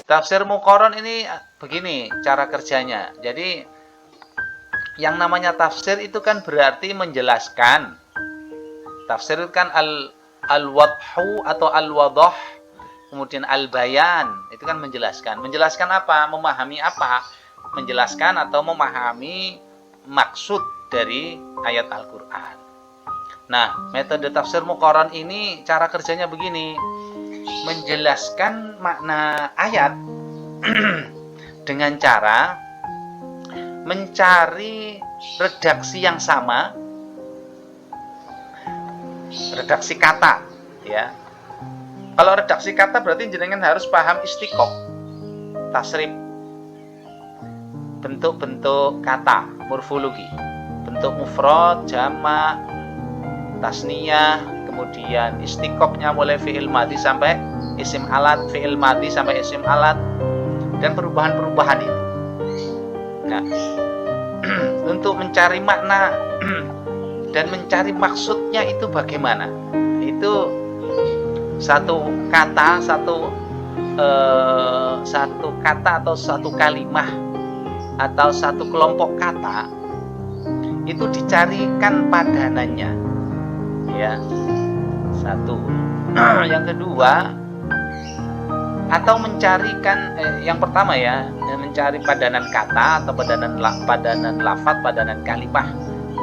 Tafsir muqaron ini begini cara kerjanya. Jadi yang namanya tafsir itu kan berarti menjelaskan. Tafsir itu kan al-wadhu atau al-wadah, kemudian al-bayan, itu kan menjelaskan. Menjelaskan apa? Memahami apa? Menjelaskan atau memahami maksud dari ayat Al-Qur'an. Nah, metode tafsir muqaron ini cara kerjanya begini. Menjelaskan makna ayat dengan cara mencari redaksi yang sama, redaksi kata, ya. Kalau redaksi kata berarti jenengan harus paham istiqoq, tasrif, bentuk-bentuk kata, morfologi, bentuk mufrad, jamak, tasniyah, kemudian istiqoqnya mulai fi'il madhi sampai isim alat, fi'il madhi sampai isim alat, dan perubahan-perubahan itu. Nah, untuk mencari makna dan mencari maksudnya itu bagaimana? Itu satu kata, satu kata atau satu kalimah atau satu kelompok kata itu dicarikan padanannya, ya. Satu. Yang kedua, atau mencarikan yang pertama ya, mencari padanan kata atau padanan lafaz, padanan kalimah.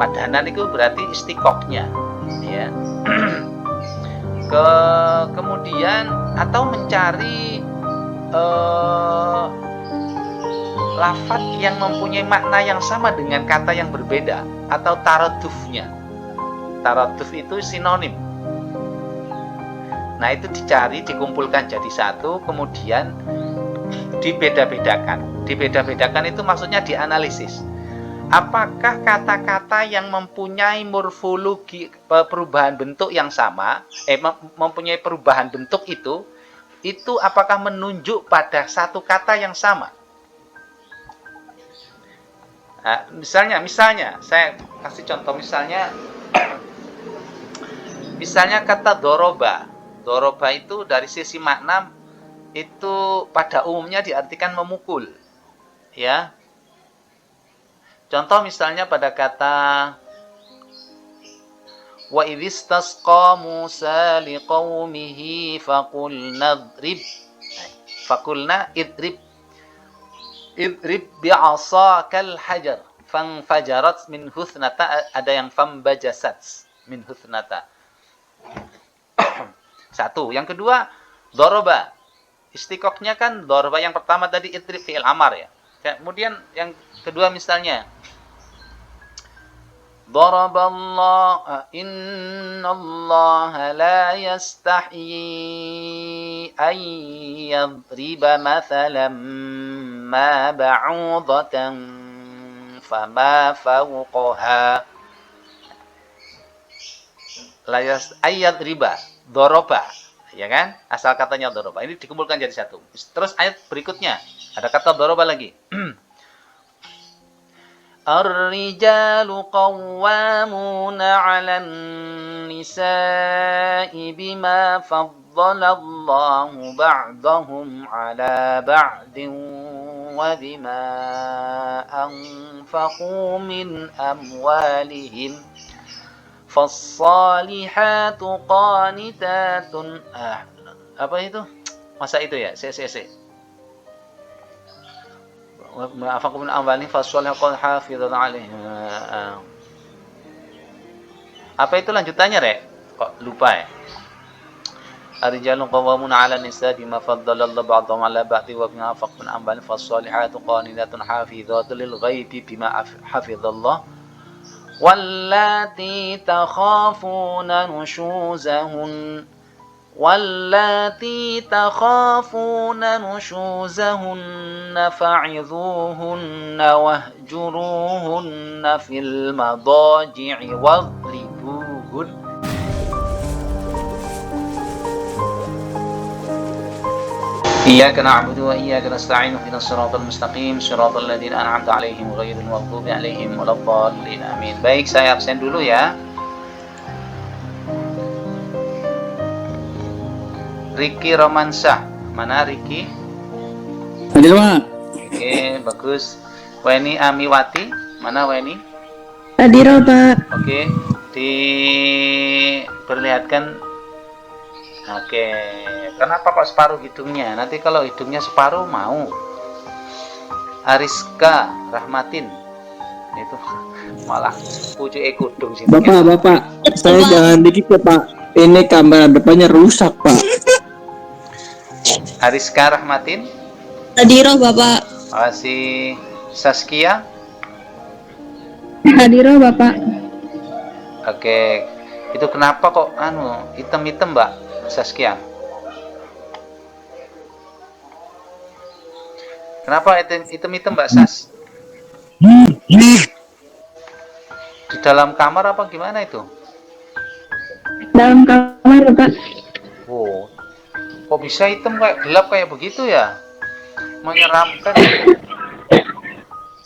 Padanan itu berarti istiqoqnya, ya. Kemudian atau mencari lafaz yang mempunyai makna yang sama dengan kata yang berbeda atau taradufnya. Taraduf itu sinonim. Nah, itu dicari, dikumpulkan jadi satu, kemudian dibeda-bedakan. Dibeda-bedakan itu maksudnya dianalisis. Apakah kata-kata yang mempunyai morfologi perubahan bentuk yang sama, mempunyai perubahan bentuk itu apakah menunjuk pada satu kata yang sama? Nah, misalnya, saya kasih contoh misalnya kata doroba. Doroba itu dari sisi makna itu pada umumnya diartikan memukul, ya. Contoh misalnya pada kata wa idhistasqa Musa liqaumihi faqulna idrib bi'asakal hajar fanfajarat min huthnata, ada yang fambajasat min huthnata. Satu. Yang kedua, doroba. Istiqoqnya kan doroba. Yang pertama tadi idrib fi'il amar, ya. Kemudian yang kedua misalnya daraballah, innallaha la yastahyi an yadriba mathalan ma ba'udatan fama fawqaha. La ayat riba, doroba, ya kan? Asal katanya doroba. Ini dikumpulkan jadi satu. Terus ayat berikutnya ada kata doroba lagi. Ar-rijalu qawwamuna 'alan nisa'i bima faddalallahu ba'dahum 'ala ba'din wa bima anfaqu min amwalihim. Fassalihatu qanitatun. Apa itu? Masa itu ya? Ma'afakum min amwalihim fassalihatu hafizun 'alaihim. Apa itu lanjutannya, Rek? Kok lupa ya? Ar-rijalu qawwamuna 'ala an-nisa bima faddalallahu ba'dahum 'ala ba'din wa bima anfaqu min amwalihim fassalihatu qanitatun hafizatun lil ghaibi bima hafizallahu. واللاتي تخافون نشوزهن فعظوهن واهجروهن في المضاجع واضربوهن. إياك نعبد وإياك نستعين اهدنا الصراط المستقيم صراط الذين أنعمت عليهم غير المغضوب عليهم ولا الضالين آمين. Baik, saya absen dulu ya. Riki Romansyah. Mana Riki? Hadir, Pak. Oke, bagus. Weni Amiwati, mana Weni? Hadir, Pak. Oke, diperlihatkan. Oke, kenapa kok separuh hidungnya? Nanti kalau hidungnya separuh mau. Ariska Rahmatin, itu malah pucuk kudung sini. Bapak, saya jangan dikit ya, Pak. Ini kamera depannya rusak, Pak. Ariska Rahmatin. Hadir, Bapak. Makasih. Saskia. Hadir, Bapak. Oke, itu kenapa kok hitam-hitam Mbak Saskia? Kenapa hitam-hitam Mbak Sas? Di dalam kamar apa gimana itu? Dalam kamar, Bapak. Wow, kok bisa hitam kayak gelap kayak begitu ya? Menyeramkan.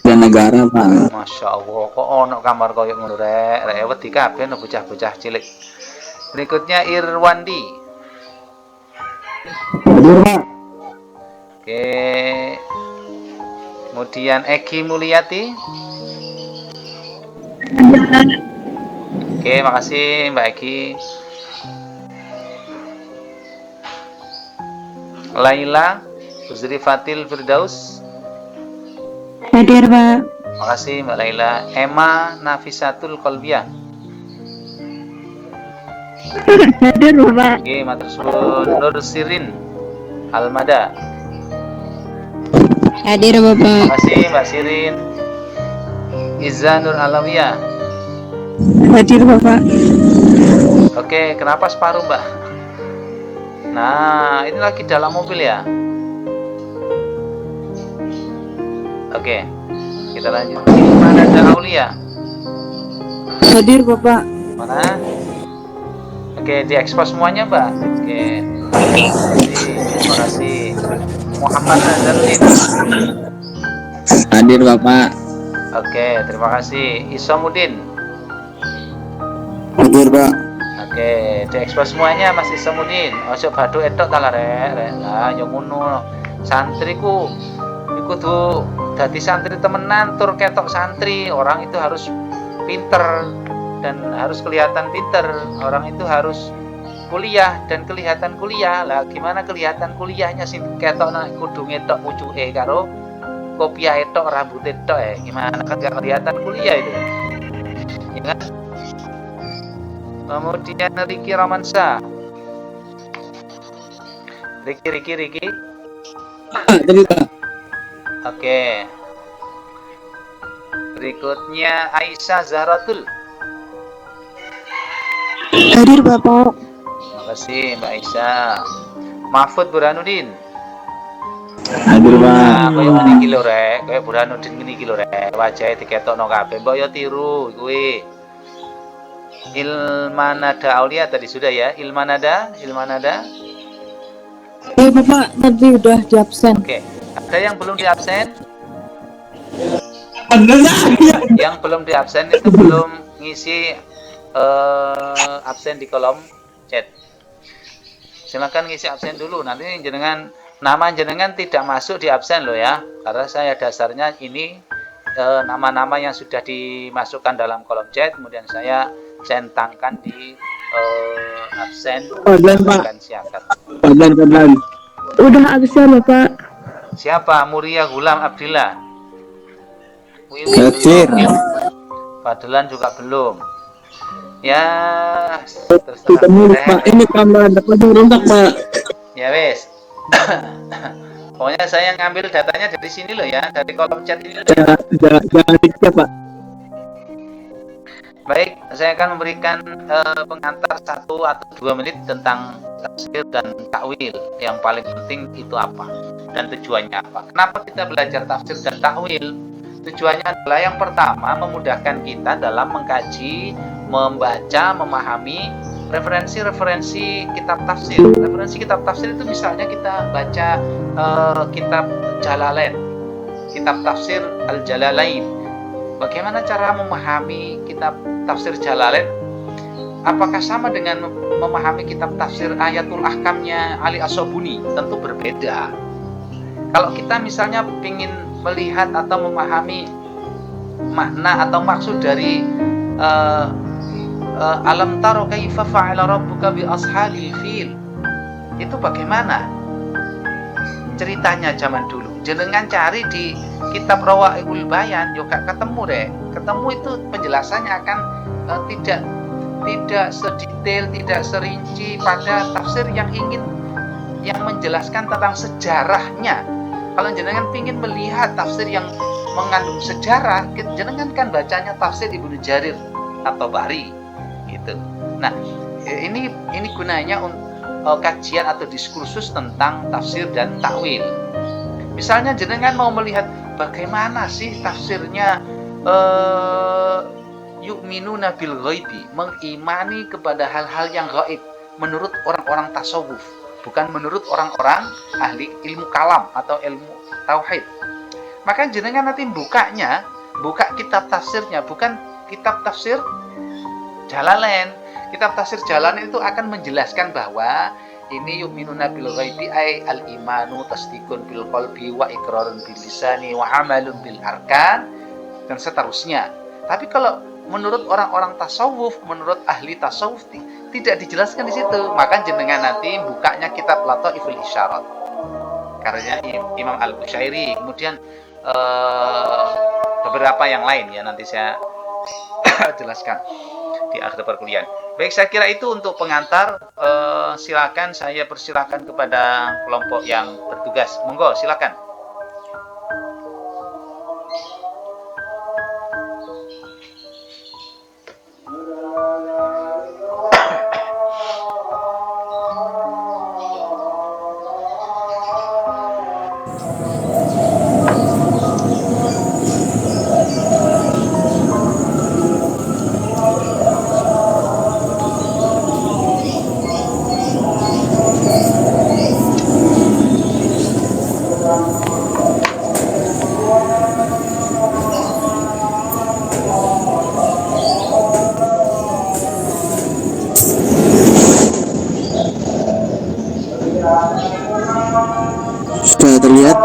Dan negara, Pak. Masya Allah, kok ono kamar koyo ngono rek wedi kabeh no bocah-bocah cilik. Berikutnya Irwandi. Hadir, Pak. Oke. Kemudian Egi Mulyati. Oke, makasih Mbak Egi. Laila Uzrifatil Firdaus. Hadir, Pak. Makasih Mbak Laila. Emma Nafisatul Kolbiah. Hadir, Bapak. Oke, matur suwun. Nur Sirin Almada. Hadir, Bapak. Makasih Mbak Sirin. Iza Nur Alawiyah. Hadir, Bapak. Oke, kenapa separuh Mbak? Nah, ini lagi dalam mobil ya. Oke, kita lanjut. Mana ada Aulia? Hadir, Bapak. Mana? Oke, diekspos semuanya Mbak. Oke, terima kasih. Muhammad Nazarudin. Hadir, Bapak. Oke, terima kasih. Isamudin. Hadir, Pak. Oke, diekspos semuanya Mas Isamudin. Ojo badu etok ta rek. Lah yo ngono. Santriku iku tuh dadi santri temenan tur ketok santri. Orang itu harus pinter dan harus kelihatan pinter. Orang itu harus kuliah dan kelihatan kuliah. Lah gimana kelihatan kuliahnya sing ketok nang kudung etok pucuke karo kopiah etok rambut etok gimana kan gak kelihatan kuliah itu. Ya kan? Kemudian Riki Romansa. Riki. Hadir, Pak. Oke. Berikutnya Aisyah Zahratul. Hadir, Bapak. Makasih Mbak Aisyah. Mahfud Burhanuddin. Hadir, Pak. Nah, koyo ngene iki lho rek, koyo Burhanuddin ngene iki lho rek. Wajahe diketokno kabeh, mbok yo tiru kuwi. Ilmanada Aulia tadi sudah ya. Ilmanada. Ya, Bapak. Tadi udah di absen. Oke. Ada yang belum di absen? Yang belum di absen itu belum ngisi absen di kolom chat. Silakan ngisi absen dulu. Nanti nama jenengan tidak masuk di absen loh ya. Karena saya dasarnya ini nama-nama yang sudah dimasukkan dalam kolom chat, kemudian saya centangkan di absen dan siakat. Padlan. Udah absen, Bapak. Siapa? Muria Gulam Abdillah. Hadir. Padahal juga belum. Ya, Ketemu, Pak. Ini kamera depannya rusak, Pak. Ya wes. Pokoknya saya ngambil datanya dari sini loh ya, dari kolom chat ini loh ya. Jangan dikit ya, Pak. Baik, saya akan memberikan pengantar 1 atau 2 menit tentang tafsir dan takwil. Yang paling penting itu apa dan tujuannya apa. Kenapa kita belajar tafsir dan takwil? Tujuannya adalah yang pertama memudahkan kita dalam mengkaji, membaca, memahami referensi-referensi kitab tafsir. Referensi kitab tafsir itu misalnya kita baca kitab Jalalain, kitab tafsir Al-Jalalain. Bagaimana cara memahami kitab tafsir Jalalain? Apakah sama dengan memahami kitab tafsir Ayatul Ahkamnya Ali As-Sobuni? Tentu berbeda. Kalau kita misalnya ingin melihat atau memahami makna atau maksud dari alam taro kaifa fa'ala rabbuka bi ashabil fil, itu bagaimana ceritanya zaman dulu. Jenengan cari di kitab Rawaihul Bayan juga ketemu deh. Ketemu itu penjelasannya akan tidak sedetail, tidak serinci pada tafsir yang menjelaskan tentang sejarahnya. Kalau jenengan ingin melihat tafsir yang mengandung sejarah, jenengan kan bacanya tafsir Ibnu Jarir atau Bari gitu. Nah, ini gunanya untuk kajian atau diskursus tentang tafsir dan takwil. Misalnya jenengan mau melihat bagaimana sih tafsirnya yu'minuna bil ghaibi, mengimani kepada hal-hal yang gaib menurut orang-orang tasawuf, bukan menurut orang-orang ahli ilmu kalam atau ilmu tauhid. Maka jenengan nanti buka kitab tafsirnya, bukan kitab tafsir Jalalain. Kitab tafsir Jalalain itu akan menjelaskan bahwa ini yu'minuna bil ghaibi ay al imanu tasdiqun bil qalbi wa iqrarun bil lisani wa amalun bil arkan dan seterusnya. Tapi kalau menurut orang-orang tasawuf, menurut ahli tasawuf tidak dijelaskan di situ. Maka jenengan nanti bukanya kitab Lataiful Isyarat karya Imam Al-Bushairi, kemudian beberapa yang lain ya nanti saya jelaskan di akhir perkuliahan. Baik, saya kira itu untuk pengantar. Silakan saya persilakan kepada kelompok yang bertugas. Monggo silakan. Sudah terlihat?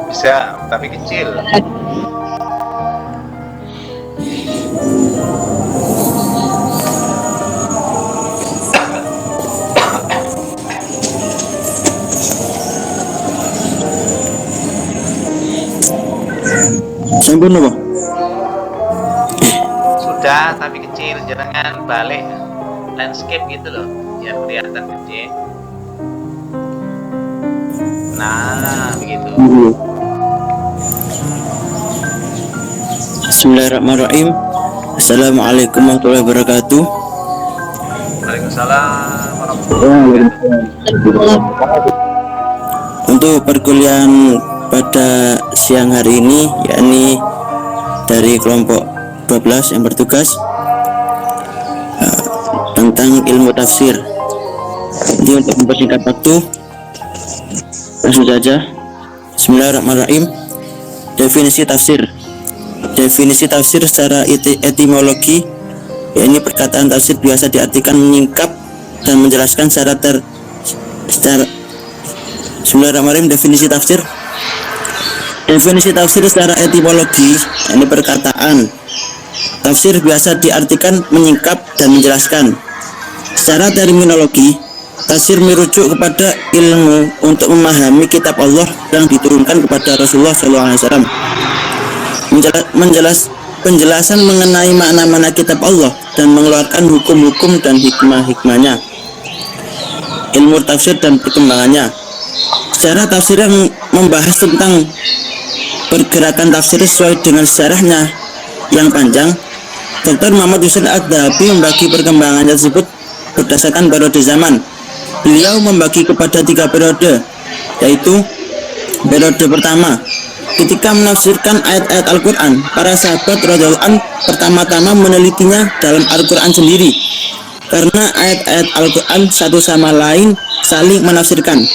Bisa, tapi kecil. Sampun apa? Sudah, tapi kecil. Jangan balik landscape gitu loh, biar kelihatan gede. Nah, begitu. Bismillahirrahmanirrahim. Assalamualaikum warahmatullahi wabarakatuh. Waalaikumsalam warahmatullahi wabarakatuh. Untuk perkuliahan pada siang hari ini, yakni dari kelompok 12 yang bertugas tentang ilmu tafsir. Jadi untuk mempersingkat waktu, langsung saja. Bismillahirrahmanirrahim. Definisi tafsir. Definisi tafsir secara etimologi, yakni perkataan tafsir biasa diartikan menyingkap dan menjelaskan secara Bismillahirrahmanirrahim. Definisi tafsir. Definisi tafsir secara etimologi, yakni perkataan tafsir biasa diartikan menyingkap dan menjelaskan. Secara terminologi, tafsir merujuk kepada ilmu untuk memahami kitab Allah yang diturunkan kepada Rasulullah SAW. Penjelasan mengenai makna-makna kitab Allah dan mengeluarkan hukum-hukum dan hikmah-hikmahnya. Ilmu tafsir dan perkembangannya. Secara tafsir yang membahas tentang pergerakan tafsir sesuai dengan sejarahnya yang panjang, Dr. Muhammad Husain Ad-Dahabi membagi perkembangannya tersebut berdasarkan periode zaman. Beliau membagi kepada 3 periode, yaitu periode pertama, ketika menafsirkan ayat-ayat Al-Quran, para sahabat radhiyallahu anhum pertama-tama menelitinya dalam Al-Quran sendiri, karena ayat-ayat Al-Quran satu sama lain saling menafsirkan.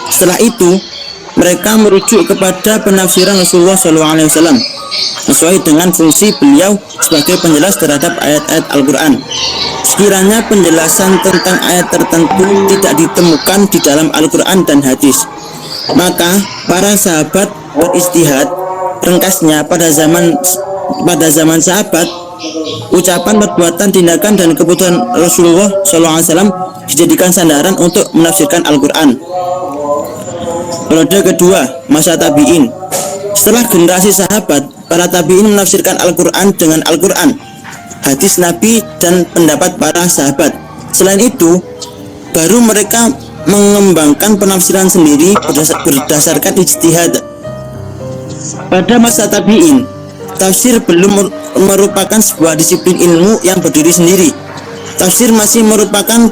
Setelah itu, mereka merujuk kepada penafsiran Rasulullah SAW. sesuai dengan fungsi beliau sebagai penjelas terhadap ayat-ayat Al-Quran. Sekiranya penjelasan tentang ayat tertentu tidak ditemukan di dalam Al-Quran dan hadis, maka para sahabat beristihad. Ringkasnya, pada zaman sahabat, ucapan, perbuatan, tindakan, dan keputusan Rasulullah SAW dijadikan sandaran untuk menafsirkan Al-Quran. Periode kedua, masa tabi'in. Setelah generasi sahabat, para tabi'in menafsirkan Al-Quran dengan Al-Quran, hadis Nabi, dan pendapat para sahabat. Selain itu, baru mereka mengembangkan penafsiran sendiri berdasarkan ijtihad. Pada masa tabi'in, tafsir belum merupakan sebuah disiplin ilmu yang berdiri sendiri. Tafsir masih merupakan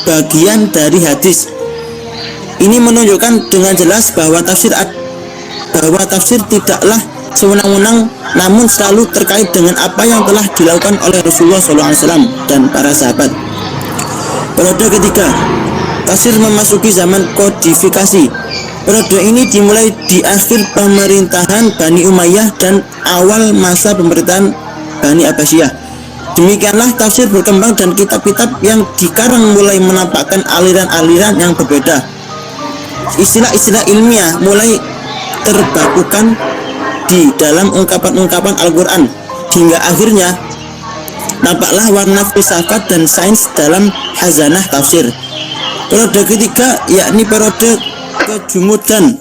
bagian dari hadis. Ini menunjukkan dengan jelas bahwa tafsir tidaklah sewenang-wenang, namun selalu terkait dengan apa yang telah dilakukan oleh Rasulullah SAW dan para sahabat. Periode ketiga, tafsir memasuki zaman kodifikasi. Periode ini dimulai di akhir pemerintahan Bani Umayyah dan awal masa pemerintahan Bani Abbasiyah. Demikianlah tafsir berkembang dan kitab-kitab yang dikarang mulai menampakkan aliran-aliran yang berbeda. Istilah-istilah ilmiah mulai terbakukan di dalam ungkapan-ungkapan Al-Quran, hingga akhirnya nampaklah warna filsafat dan sains dalam khazanah tafsir. Periode ketiga yakni periode kejumudan.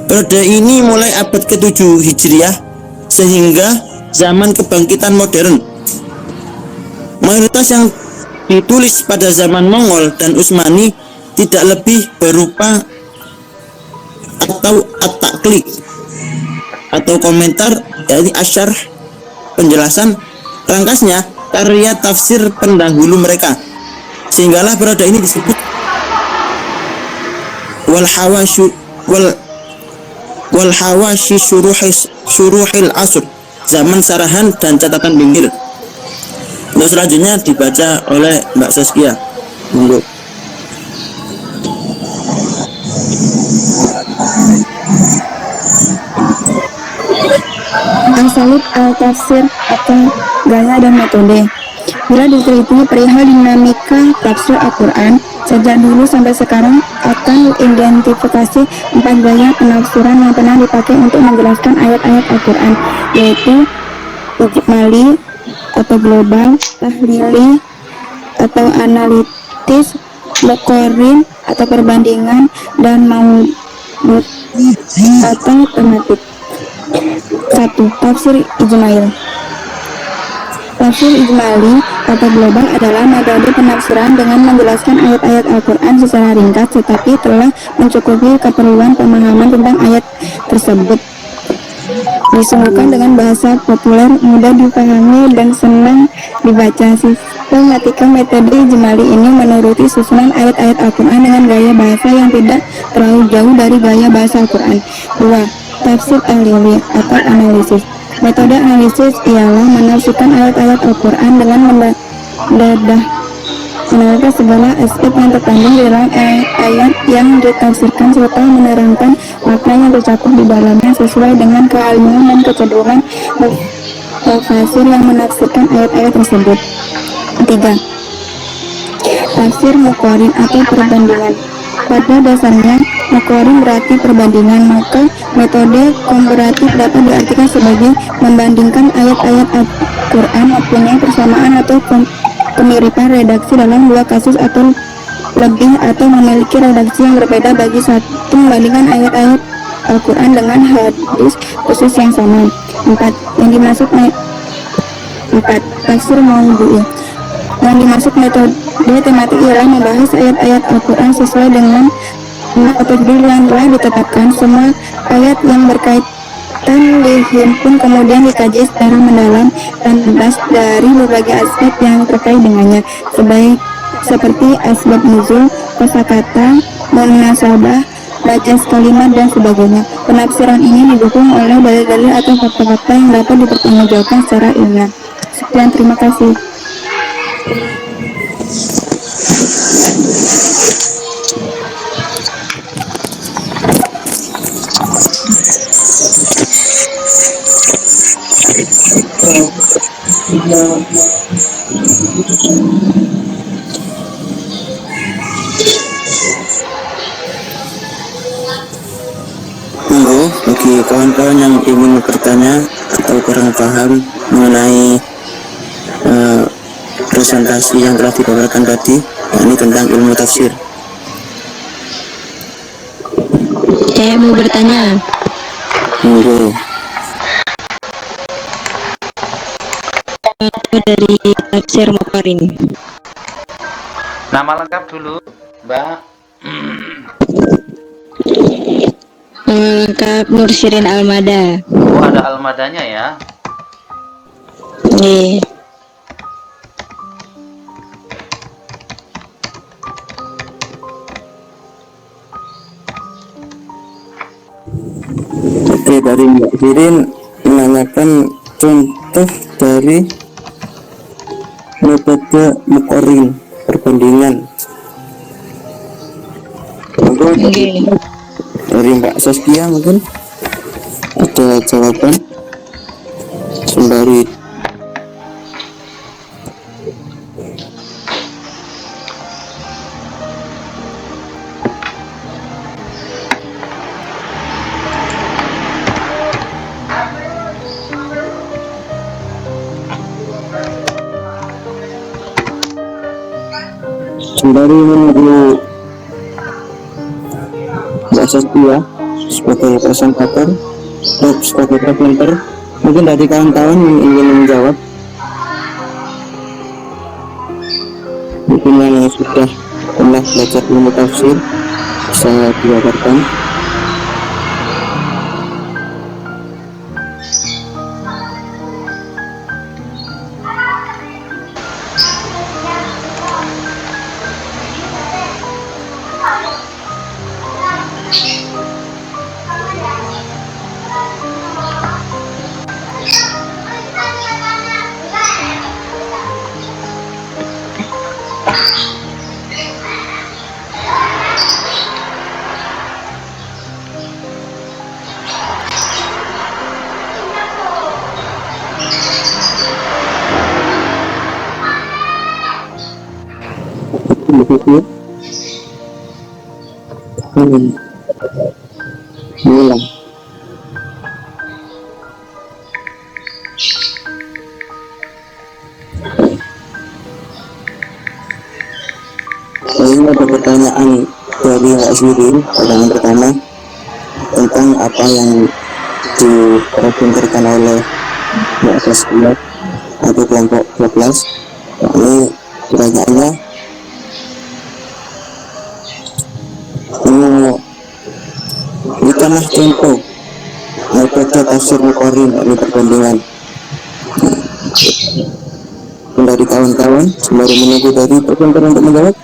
Periode ini mulai abad ke-7 Hijriah sehingga zaman kebangkitan modern. Mayoritas yang ditulis pada zaman Mongol dan Utsmani tidak lebih berupa atau at-taqlid atau komentar, yakni asyarh, penjelasan. Rangkasnya karya tafsir pendahulu mereka, sehinggalah periode ini disebut wal hawashi syuruhil asr, zaman sarahan dan catatan pinggir. Untuk selanjutnya dibaca oleh Mbak Saskia. Monggo. Asalib al-tafsir atau gaya dan metode. Bila diteliti perihal dinamika tafsir Al-Quran sejak dulu sampai sekarang, akan diidentifikasi 4 gaya penafsiran yang pernah dipakai untuk menjelaskan ayat-ayat Al-Quran, yaitu ijmali atau global, tahlili atau analitis, muqarrin atau perbandingan, dan maudud atau tematik. 1. Tafsir ijmali. Tafsir ijmali atau global adalah metode penafsiran dengan menjelaskan ayat-ayat Al-Quran secara ringkas tetapi telah mencukupi keperluan pemahaman tentang ayat tersebut. Disungguhkan dengan bahasa populer, mudah dipahami dan senang dibaca. Sistematika metode ijmali ini menuruti susunan ayat-ayat Al-Quran dengan gaya bahasa yang tidak terlalu jauh dari gaya bahasa Al-Quran. 2. Tafsir tahlili atau analisis. Metode analisis ialah menafsirkan ayat-ayat Al-Quran dengan mendadah meneliti segala aspek yang terkandung di dalam ayat yang ditafsirkan serta menerangkan makna yang tercakup di dalamnya sesuai dengan keahlian dan kecenderungan tafsir yang menafsirkan ayat-ayat tersebut. 3. Tafsir muqarrin atau perbandingan. Pada dasarnya, muqarrin berarti perbandingan, maka metode komparatif dapat diartikan sebagai membandingkan ayat-ayat Al-Quran mempunyai persamaan atau kemiripan redaksi dalam 2 kasus atau lebih, atau memiliki redaksi yang berbeda bagi satu membandingkan ayat-ayat Al-Quran dengan hadis khusus yang sama. 4. Tafsir maudhu'i. Yang dimaksud metode tematik ialah membahas ayat-ayat Al-Quran sesuai dengan atau judul yang telah ditetapkan. Semua ayat yang berkaitan dihimpun kemudian dikaji secara mendalam dan bebas dari berbagai aspek yang terkait dengannya, seperti asbab nuzul, kosakata, munasabah, bajas kalimat, dan sebagainya. Penafsiran ini didukung oleh dalil-dalil atau fakta-fakta yang dapat dipertanggungjawabkan secara ilmiah. Sekian, terima kasih. Monggo bagi kawan-kawan yang ingin bertanya atau kurang paham mengenai presentasi yang telah dibawakan tadi, yakni tentang ilmu tafsir. Saya mau bertanya, Monggo. dari tafsir Muqarrin. Nama lengkap dulu, Mbak. Lengkap Nur Shirin Almada. Oh, ada almadanya ya. Nih, Oke, dari Mbak Shirin menanyakan contoh dari metode Muqarrin, perbandingan. Monggo oke. dari Mbak Saskia mungkin ada jawaban sembari menunggu Mbak Saskia sebagai presentator, sebagai presenter. Mungkin dari kawan-kawan yang ingin menjawab, mungkin yang sudah pernah belajar ilmu tafsir bisa dijabarkan. Begitu. Ulang. Ini ada pertanyaan dari Mbak Shirin. Pertanyaan pertama tentang apa yang dipresenterkan oleh Mbak Saskia atau kelompok 12. Ini pertanyaannya, berikanlah contoh metode tafsir Muqarrin, ini perbandingan. Dari kawan-kawan sembari menunggu dari presenter untuk menjawab,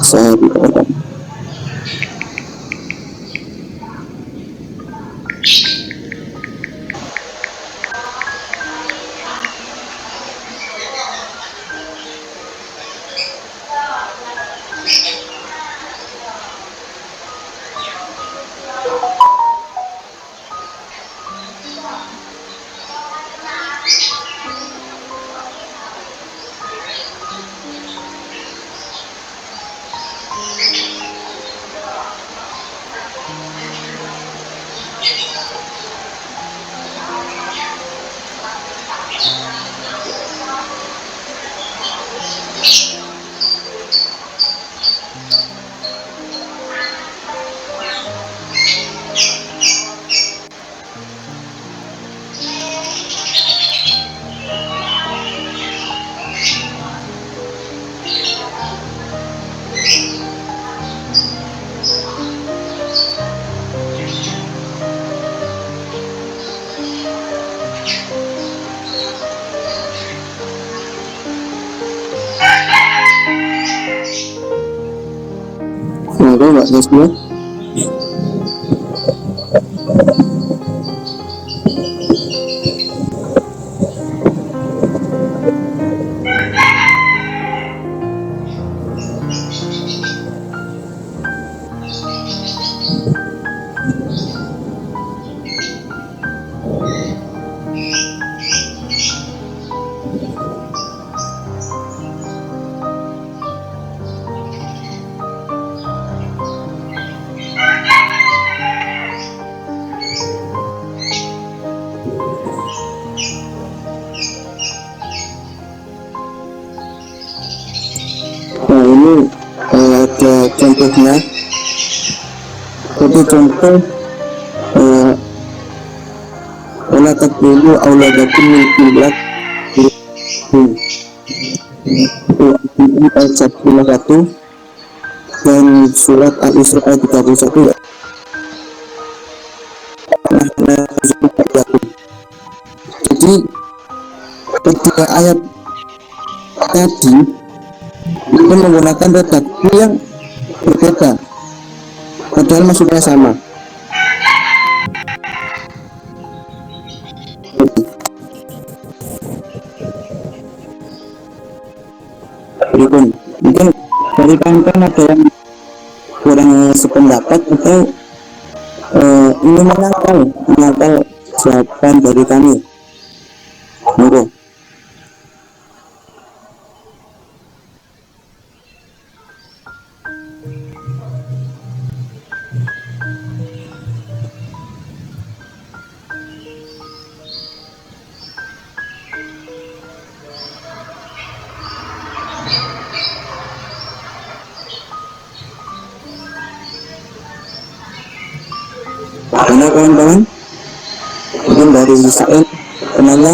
saya dipersilakan. Monggo Mbak Saskia. ini ada contohnya. Jadi contoh wala taqtulu auladakum min imlaq ayat 1 dan surat Al-Isra ayat 31. Jadi ketiga ayat tadi itu menggunakan redaksi yang berbeda, padahal maksudnya sama. Mungkin dari kawan-kawan ada yang kurang sependapat atau ingin menangkal jawaban dari kami. Monggo. Mana kawan-kawan? Mungkin dari Israel penanya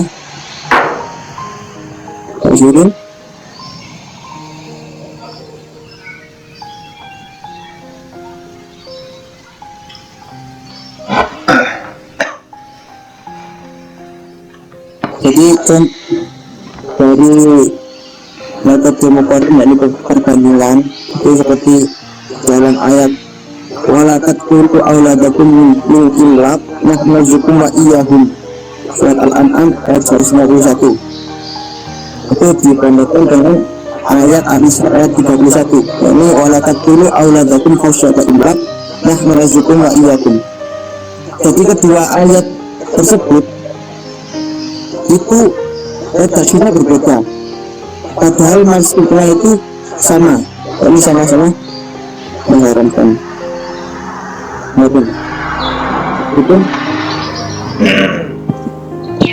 Pak Zurul. Jadi kan dari metode demokrasi yakni perbandingan itu seperti dalam ayat wala taqtulu auladakum min imlaq nahnu narzuqukum wa iyyahum, surat Al-An'am ayat 151. Itu dibandingkan dengan ayat Al-Isra ayat 31, yakni wala taqtulu auladakum khasyata imlaq nahnu narzuqukum wa iyyakum. Jadi kedua ayat tersebut itu redaksinya berbeda, padahal maksudnya itu sama, ini sama-sama mengharamkan. Itu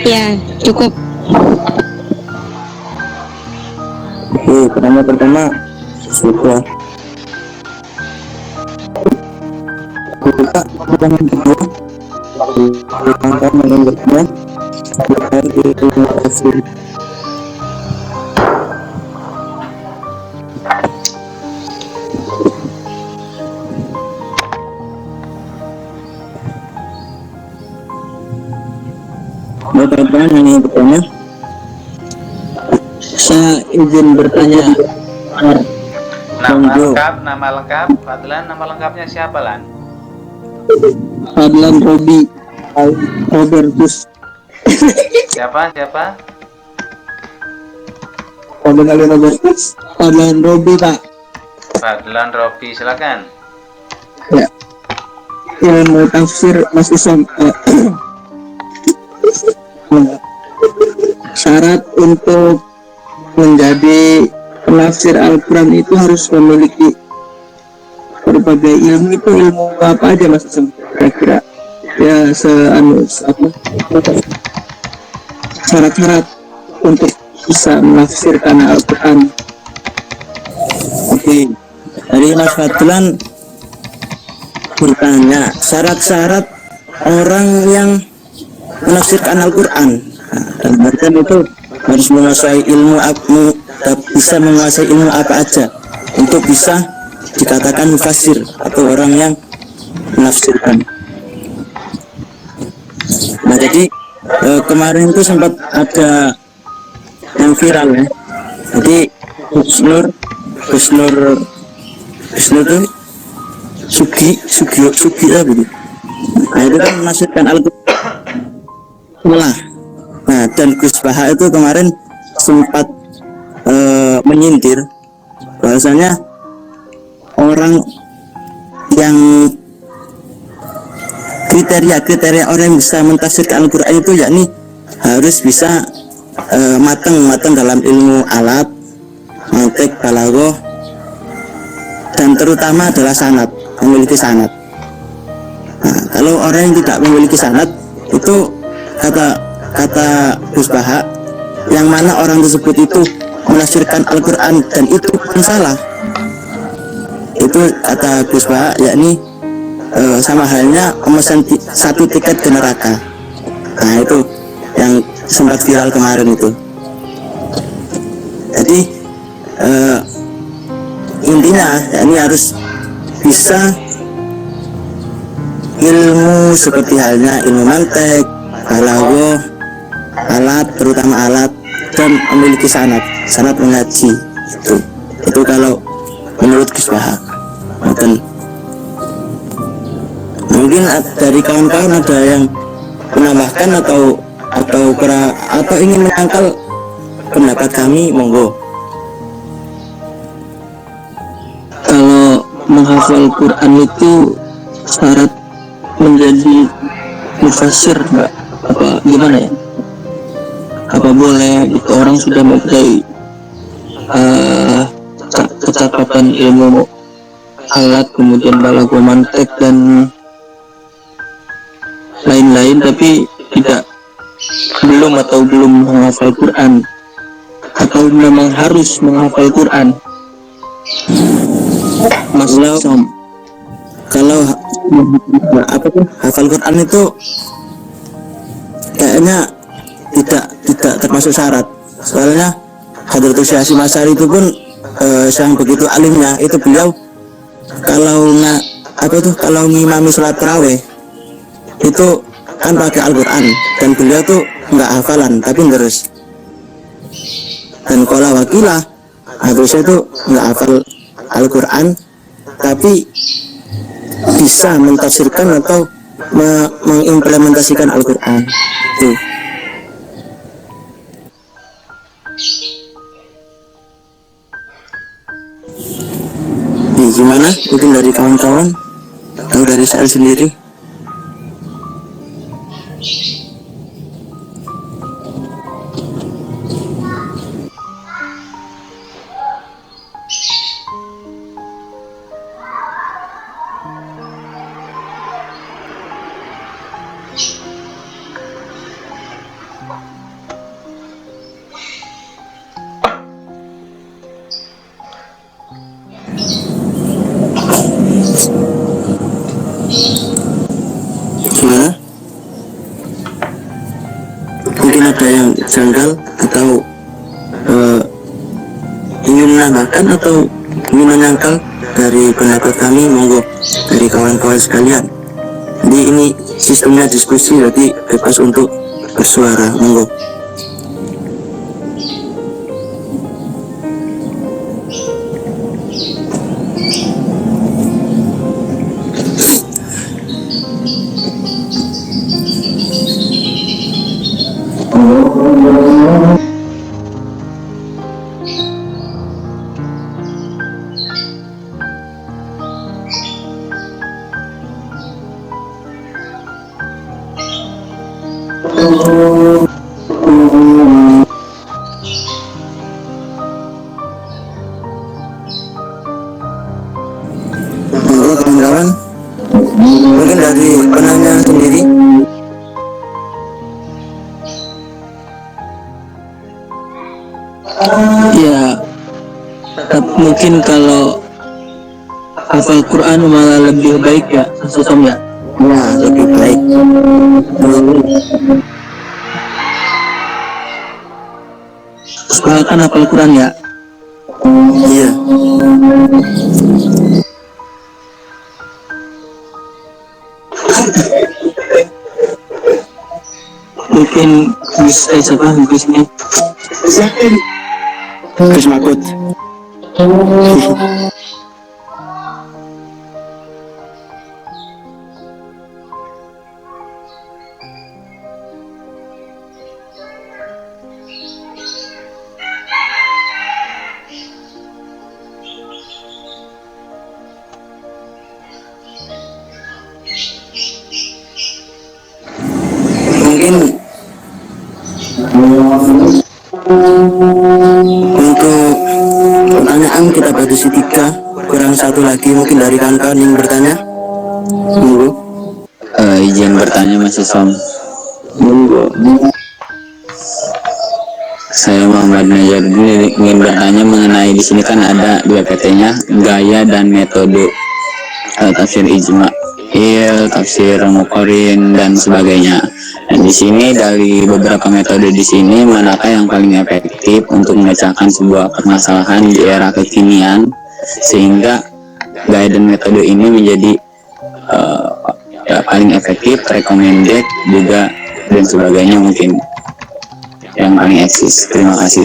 Ya, cukup. oke, pertanyaan pertama sudah. Kita pertanyaan kedua pertanyaan yang kedua dari kasih. Teman-teman yang ingin bertanya, saya izin bertanya. Nama lengkap, Fadlan, nama lengkapnya siapa, Lan? Fadlan Robi Robertus. Siapa? Fadlan Robertus. Fadlan Robi, Pak. Fadlan Robi, silakan. Ya. Ilmu tafsir Mas Isam. Syarat untuk menjadi penafsir Al-Quran itu harus memiliki berbagai ilmu. Itu ilmu apa aja Mas Isam? Kira-kira ya syarat-syarat untuk bisa menafsirkan Al-Quran. Oke, dari Mas Fadlan bertanya syarat-syarat orang yang menafsirkan Al-Quran. Dan artian itu harus menguasai bisa menguasai ilmu apa aja untuk bisa dikatakan mufassir atau orang yang menafsirkan. Nah, jadi kemarin itu sempat ada yang viral ya. Jadi Husnur itu Sugi lah gitu. Nah, itu kan menafsirkan Al-Quran. Nah, dan Gus Baha itu kemarin sempat menyindir bahwasanya orang yang kriteria orang yang bisa mentafsirkan Al-Quran itu yakni harus bisa matang dalam ilmu alat, mantik, balaghah, dan terutama adalah sanad, memiliki sanad. Nah, kalau orang yang tidak memiliki sanad itu kata Gus Baha, yang mana orang tersebut itu menafsirkan Al-Quran dan itu bukan salah, Itu kata Gus Baha, yakni sama halnya memesan satu tiket ke neraka. Nah itu yang sempat viral kemarin itu. Jadi intinya yakni harus bisa ilmu seperti halnya ilmu mantek, balaghah, alat, terutama alat, dan memiliki sanad mengaji. Itu kalau menurut Gus Baha. Mungkin dari kawan-kawan ada yang menambahkan atau ingin menyangkal pendapat kami, monggo. Kalau menghafal Quran itu syarat menjadi mufassir nggak? Apa gimana ya? Apa boleh itu orang sudah mempunyai kecakapan ilmu alat, kemudian balaghah, mantek dan lain-lain, tapi belum menghafal Quran, atau memang harus menghafal Quran? Mas Som, Kalau hafal Quran itu kayaknya tidak termasuk syarat. Soalnya Hadratus Syekh Hasyim Asy'ari itu pun yang begitu alimnya itu, beliau kalau ngimami sholat tarawih itu kan pakai Al-Quran, dan beliau tuh nggak hafalan tapi terus. Dan kalau wakilah harusnya tuh nggak hafal Al-Quran tapi bisa mentafsirkan atau mengimplementasikan Al-Quran. Tuh. Gimana? Mungkin dari kawan-kawan atau dari saya sendiri? Gimana? Mungkin ada yang janggal atau ingin menambahkan atau ingin menyangkal dari pendapat kami, monggo dari kawan-kawan sekalian. Jadi ini sistemnya diskusi, berarti bebas untuk bersuara, monggo. Monggo kawan-kawan, mungkin dari penanya sendiri. ya, mungkin kalau hafal Quran malah lebih baik ya, Mas Som ya. Ya, lebih baik. Soalnya kan hafal Quran ya. Iya. Mungkin siapa Gusnya? Gus Makut. Mungkin untuk pertanyaan kita batasi 3, kurang satu lagi mungkin dari kawan-kawan yang bertanya. Monggo. Izin bertanya Mas Som. Monggo. Saya Muhammad Najar ini ingin bertanya mengenai di sini kan ada di PPT-nya gaya dan metode tafsir ijma, tafsir muqarrin dan sebagainya. Dan di sini dari beberapa metode di sini manakah yang paling efektif untuk memecahkan sebuah permasalahan di era kekinian sehingga gaya dan metode ini menjadi paling efektif, recommended juga dan sebagainya mungkin yang paling eksis. Terima kasih.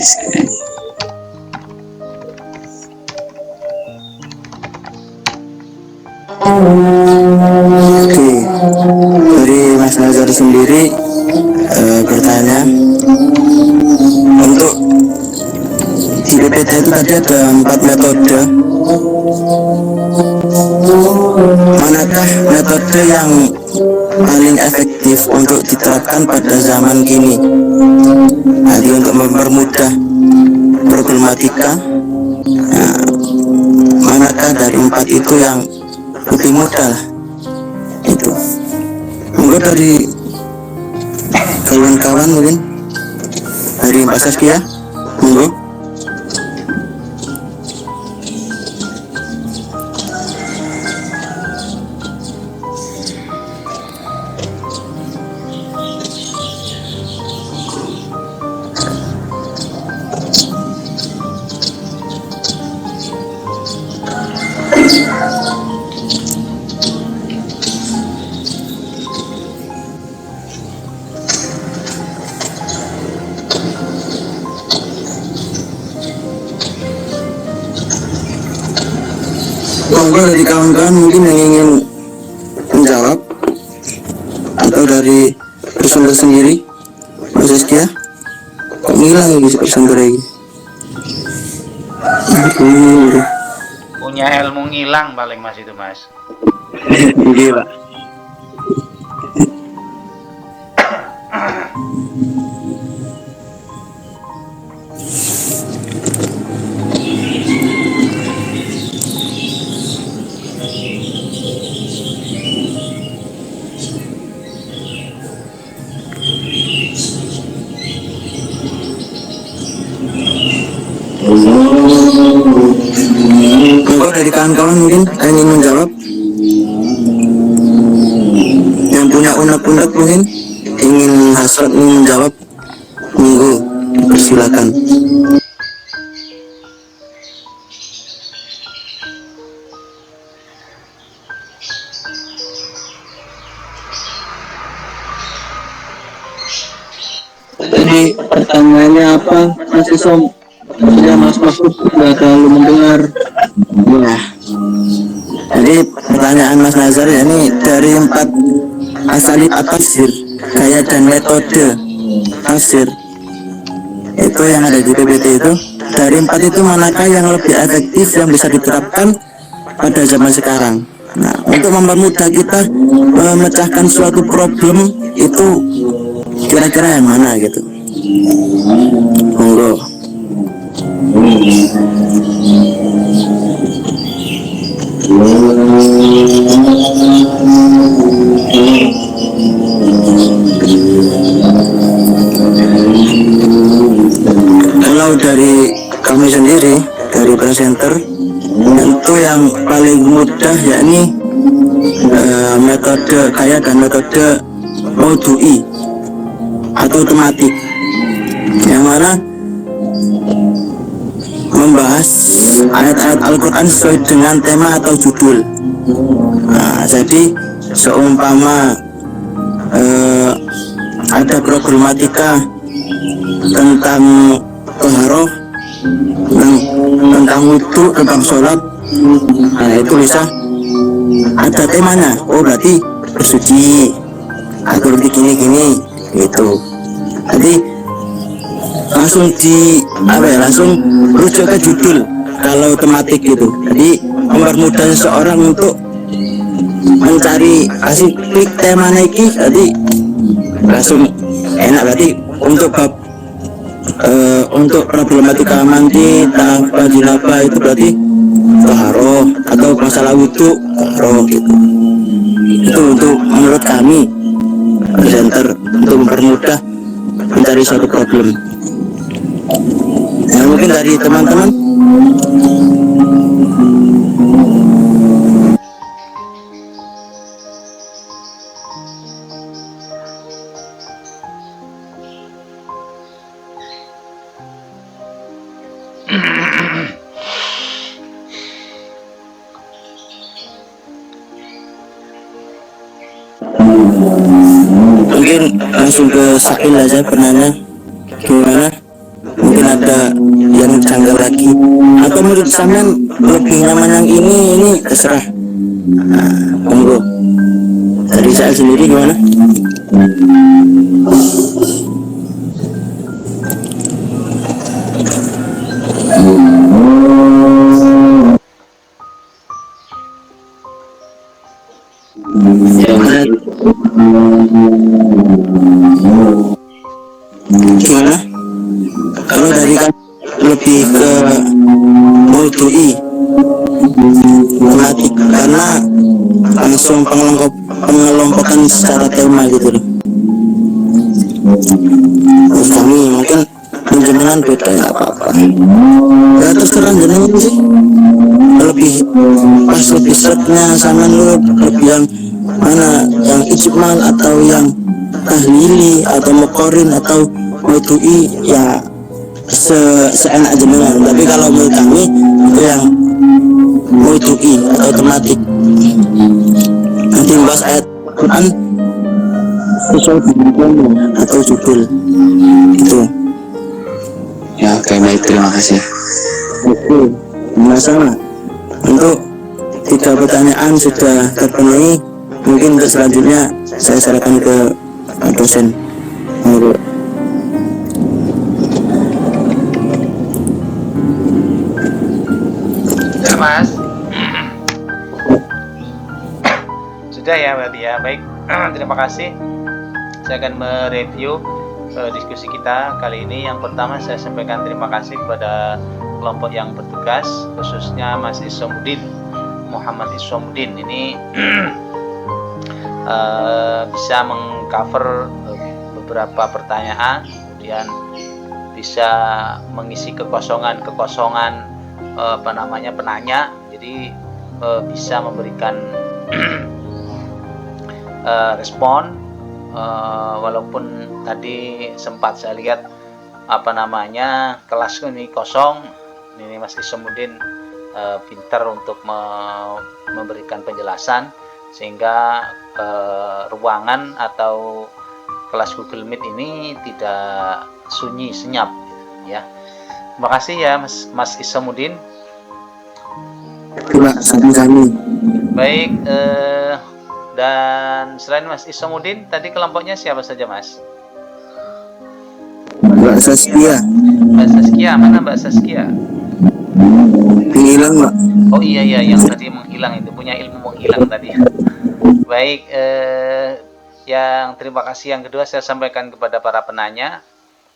Oke, dari Mas Nazar sendiri bertanya untuk di PPT itu tadi ada 4 metode. Manakah metode yang paling efektif untuk diterapkan pada zaman kini? Jadi untuk mempermudah problematika, nah, manakah dari 4 itu yang lebih mudah lah? Itu mungkin dari kawan-kawan, mungkin dari Mbak Saskia, monggo. Monggo dari kawan-kawan mungkin yang ingin menjawab, atau dari personel sendiri. Mas Saskia, kok ngilang ini personel lagi? Punya ilmu ngilang paling Mas itu Mas. Iya Pak. Monggo dari kawan-kawan mungkin yang ingin menjawab, yang punya unek-unek mungkin ingin hasrat ingin menjawab, monggo persilakan. Jadi pertanyaannya apa, Mas Isom? Ya Mas Mahfud nggak terlalu mendengar. Nah, jadi pertanyaan Mas Nazar ya, ini dari 4 asalib tafsir, gaya dan metode tafsir itu yang ada di PPT itu, dari 4 itu manakah yang lebih efektif yang bisa diterapkan pada zaman sekarang? Nah, untuk mempermudah kita memecahkan suatu problem itu kira-kira yang mana gitu? Monggo. Kalau dari kami sendiri, dari presenter, tentu yang paling mudah yakni metode kaya dan metode Maudhu'i atau tematik, yang mana membahas ayat-ayat Al-Quran sesuai dengan tema atau judul. Nah, jadi seumpama ada problematika tentang toharoh, tentang wudhu, tentang sholat, nah itu bisa ada temanya. Oh berarti bersuci, atau berarti gini-gini gitu. Jadi langsung langsung rujuk ke judul kalau tematik gitu. Jadi mempermudah seseorang untuk mencari kasih klik tema naiki, jadi langsung enak. Berarti untuk bab untuk problematika mandi, tanpa jinabah itu berarti taharoh, atau masalah wudhu taharoh gitu. Itu untuk menurut kami presenter, untuk mempermudah mencari suatu problem. Nah, mungkin dari teman-teman. Mungkin langsung ke Sakil aja penanya, gimana? Mungkin ada yang janggal lagi, atau menurut sampean lebih nyaman yang ini terserah. Monggo. Dari saya sendiri gimana? Gimana? Kalau dari kan lebih ke mudui tematik, karena langsung pengelompokan secara tema gitu loh. Terus kami mungkin penjenengan beda ya apa-apa. Ya terserah jenengan sih. Lebih pas lebih seretnya sama lu lebih yang mana, yang ijmal atau yang tahlili atau muqorin atau mudui, ya seenak jenengan. Tapi kalau menurut kami itu yang mudui atau tematik, nanti bahas ayat Quran sesuai dengan atau judul itu. Ya, oke, baik, terima kasih. Oke, masalah. Untuk 3 pertanyaan sudah terpenuhi. Mungkin untuk selanjutnya saya serahkan ke Pak dosen. Monggo. Ya, Mas. Sudah ya berarti ya. Baik. Terima kasih. Saya akan mereview diskusi kita kali ini. Yang pertama saya sampaikan terima kasih kepada kelompok yang bertugas, khususnya Mas Isomuddin, Muhammad Isomuddin ini bisa mengcover beberapa pertanyaan, kemudian bisa mengisi kekosongan penanya, jadi bisa memberikan respon, walaupun tadi sempat saya lihat kelas ini kosong. Ini Mas Isomuddin pintar untuk memberikan penjelasan, sehingga ruangan atau kelas Google Meet ini tidak sunyi senyap ya. Terima kasih ya Mas Isomuddin. Terima kasih. Baik, dan selain Mas Isomuddin tadi kelompoknya siapa saja, Mas? Mbak Saskia. Mbak Saskia, mana Mbak Saskia? Hilang, Mbak. Oh iya, yang tadi menghilang itu, punya ilmu menghilang tadi. Baik, yang terima kasih yang kedua saya sampaikan kepada para penanya.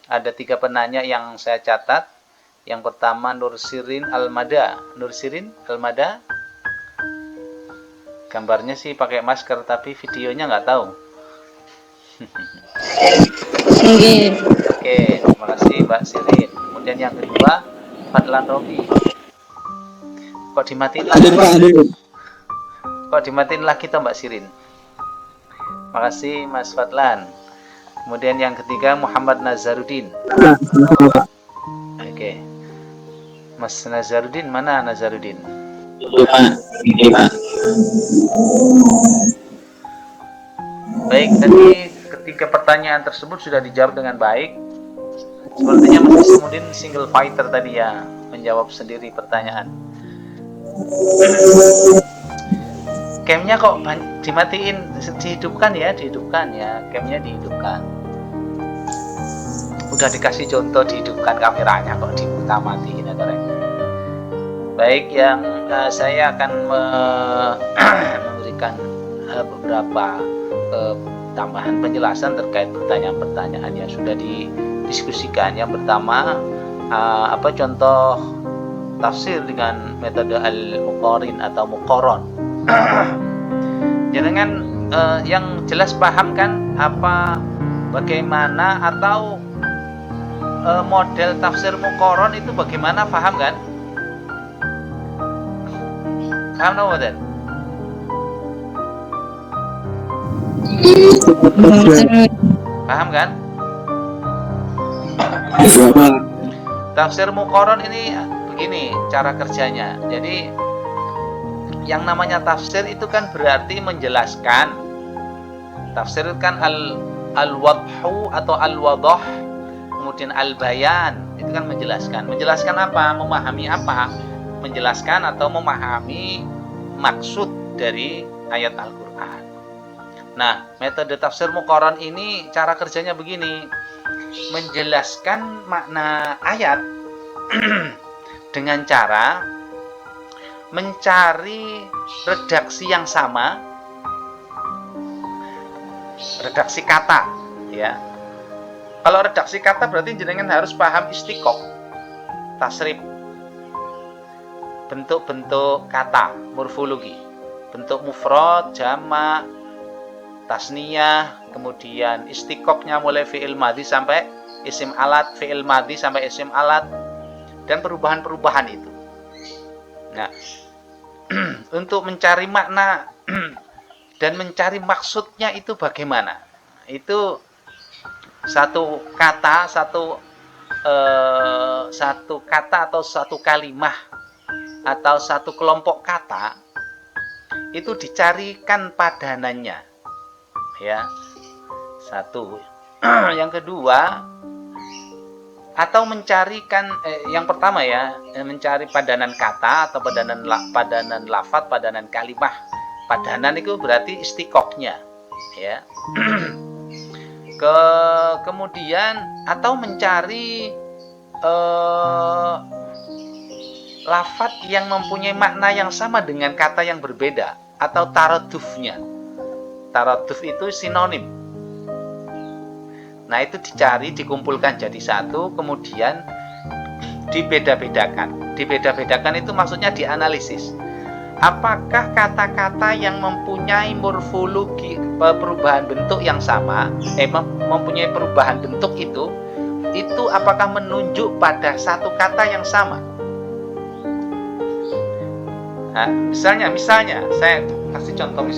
Ada 3 penanya yang saya catat. Yang pertama Nursirin Almada. Nursirin Almada. Gambarnya sih pakai masker, tapi videonya nggak tahu. Oke, terima kasih Mbak Sirin. Kemudian yang kedua Fadlan Robi. Kok dimatiin lagi? Kok dimatiin lagi toh Mbak Sirin? Makasih Mas Fadlan. Kemudian yang ketiga Muhammad Nazaruddin. Oke. Mas Nazaruddin, mana Nazaruddin? Baik, tadi ketiga pertanyaan tersebut sudah dijawab dengan baik. Sepertinya Mas Isomuddin single fighter tadi ya, menjawab sendiri pertanyaan. Camnya kok dimatiin, dihidupkan ya, camnya dihidupkan. Udah dikasih contoh dihidupkan kameranya kok dimatiin atau baik, yang saya akan memberikan beberapa tambahan penjelasan terkait pertanyaan-pertanyaan yang sudah didiskusikan. Yang pertama, apa contoh tafsir dengan metode al-muqarin atau muqaron? Jangan yang jelas paham kan bagaimana atau model tafsir muqaron itu bagaimana, paham kan? Paham no, model? Paham kan? Tafsir muqaron ini begini cara kerjanya. Jadi yang namanya tafsir itu kan berarti menjelaskan. Tafsir itu kan al-wadhu atau al-wadah, kemudian al-bayan, itu kan menjelaskan. Menjelaskan apa? Memahami apa? Menjelaskan atau memahami maksud dari ayat Al-Qur'an. Nah, metode tafsir muqaron ini cara kerjanya begini. Menjelaskan makna ayat dengan cara mencari redaksi yang sama, redaksi kata, ya. Kalau redaksi kata berarti jenengan harus paham istiqoq, tasrif, bentuk-bentuk kata, morfologi, bentuk mufrad, jamak, tasniyah, kemudian istiqoqnya mulai fi'il madhi sampai isim alat, fi'il madhi sampai isim alat, dan perubahan-perubahan itu. Nah, untuk mencari makna dan mencari maksudnya itu bagaimana? Itu satu kata, satu kata atau satu kalimah atau satu kelompok kata itu dicarikan padanannya, ya. Satu. Yang kedua, atau mencarikan yang pertama ya, mencari padanan kata atau padanan lafaz, padanan kalimah. Padanan itu berarti istiqoqnya, ya. Kemudian atau mencari lafaz yang mempunyai makna yang sama dengan kata yang berbeda atau taradufnya. Taraduf itu sinonim. Nah, itu dicari, dikumpulkan jadi satu, kemudian dibeda-bedakan. Dibeda-bedakan itu maksudnya dianalisis. Apakah kata-kata yang mempunyai morfologi, perubahan bentuk yang sama, mempunyai perubahan bentuk itu apakah menunjuk pada satu kata yang sama? Nah, misalnya, saya kasih contoh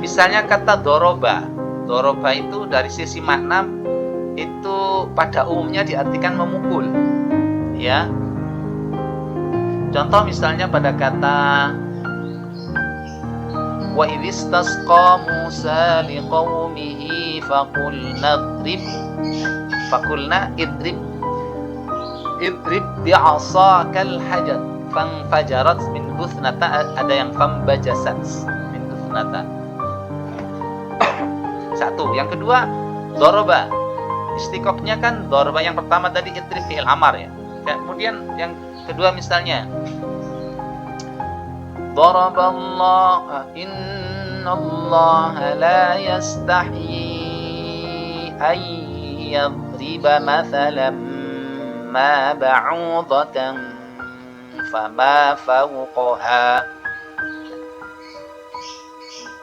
misalnya kata doroba. Doroba itu dari sisi makna itu pada umumnya diartikan memukul, ya. Contoh misalnya pada kata wa idhistasqa Musa liqaumihi faqulna idrib bi'asakal hajar fanfajarat min huthnata, ada yang fambajasat min huthnata. Satu. Yang kedua, doroba. Istiqoqnya kan doroba yang pertama tadi idrib fi'il amar, ya. Kemudian yang kedua misalnya daraballah, innallaha la yastahyi ay yadriba mathalan ma ba'udatan fama fawqaha.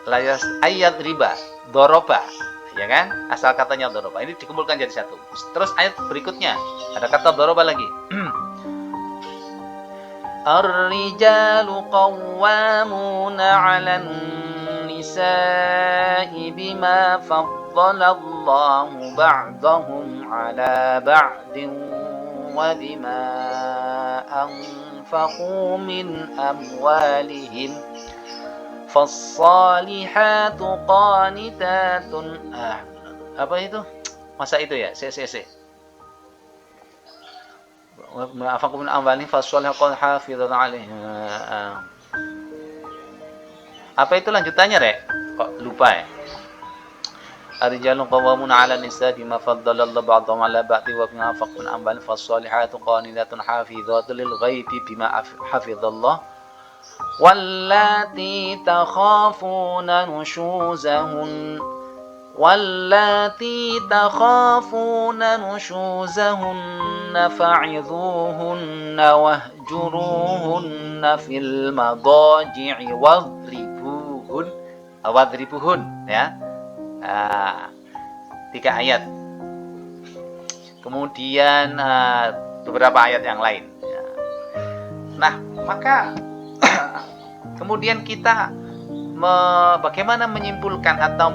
La ayat riba, doroba, ya kan? Asal katanya doroba. Ini dikumpulkan jadi satu. Terus ayat berikutnya ada kata doroba lagi. Ar-rijalu qawwamuna 'alan nisa'i bima faddalallahu ba'dahum 'ala ba'din wa bima anfaqu min amwalihim. Fassalihatu qanitatun. Apa itu? Masa itu ya? Ma'afakum min amwalihim fassalihatu hafizatan 'alaihim. Apa itu lanjutannya, Rek? Kok lupa ya? Ar-rijalu qawwamuna 'ala an-nisaa bima faddalallahu ba'dahum 'ala ba'din wa bima anfaqu min amwalihim fassalihatu qanitatun hafizatun lil ghaibi bima hafizallahu. واللاتي تخافون نشوزهن فعظوهن واهجروهن في المضاجع واضربوهن, ya. 3 ayat. kemudian beberapa ayat yang lain. Nah, maka kemudian kita bagaimana menyimpulkan atau